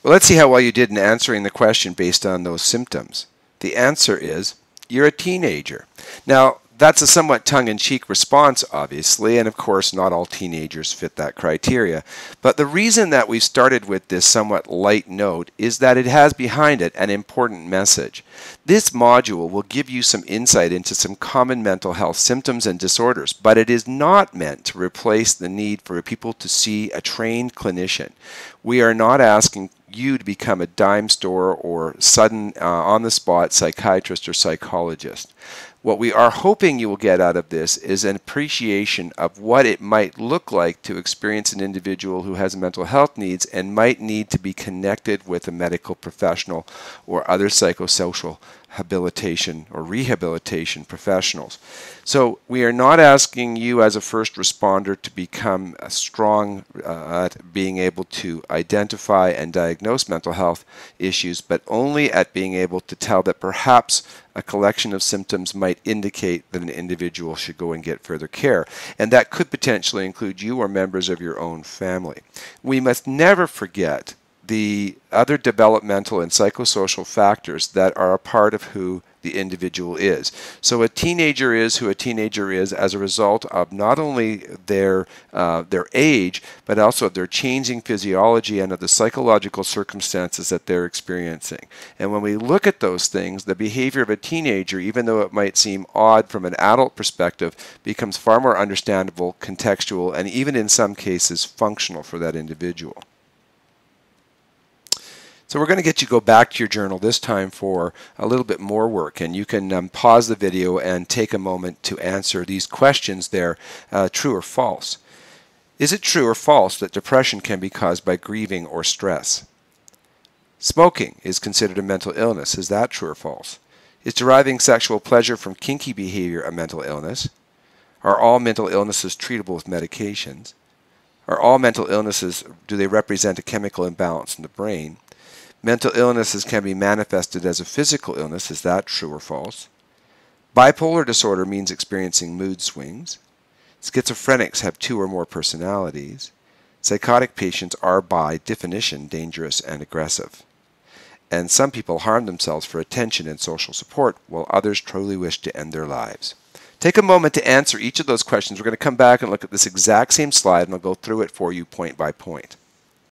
Well, let's see how well you did in answering the question based on those symptoms. The answer is, you're a teenager. Now, that's a somewhat tongue-in-cheek response, obviously, and of course not all teenagers fit that criteria. But the reason that we started with this somewhat light note is that it has behind it an important message. This module will give you some insight into some common mental health symptoms and disorders, but it is not meant to replace the need for people to see a trained clinician. We are not asking you to become a dime store or sudden on-the-spot psychiatrist or psychologist. What we are hoping you will get out of this is an appreciation of what it might look like to experience an individual who has mental health needs and might need to be connected with a medical professional or other psychosocial habilitation or rehabilitation professionals. So we are not asking you as a first responder to become strong at being able to identify and diagnose mental health issues, but only at being able to tell that perhaps a collection of symptoms might indicate that an individual should go and get further care. And that could potentially include you or members of your own family. We must never forget the other developmental and psychosocial factors that are a part of who the individual is. So a teenager is who a teenager is as a result of not only their age, but also their changing physiology and of the psychological circumstances that they're experiencing. And when we look at those things, the behavior of a teenager, even though it might seem odd from an adult perspective, becomes far more understandable, contextual, and even in some cases functional for that individual. So we're going to get you to go back to your journal this time for a little bit more work, and you can pause the video and take a moment to answer these questions there, true or false. Is it true or false that depression can be caused by grieving or stress? Smoking is considered a mental illness. Is that true or false? Is deriving sexual pleasure from kinky behavior a mental illness? Are all mental illnesses treatable with medications? Are all mental illnesses, do they represent a chemical imbalance in the brain? Mental illnesses can be manifested as a physical illness. Is that true or false? Bipolar disorder means experiencing mood swings. Schizophrenics have 2 or more personalities. Psychotic patients are, by definition, dangerous and aggressive. And some people harm themselves for attention and social support, while others truly wish to end their lives. Take a moment to answer each of those questions. We're going to come back and look at this exact same slide, and I'll go through it for you point by point.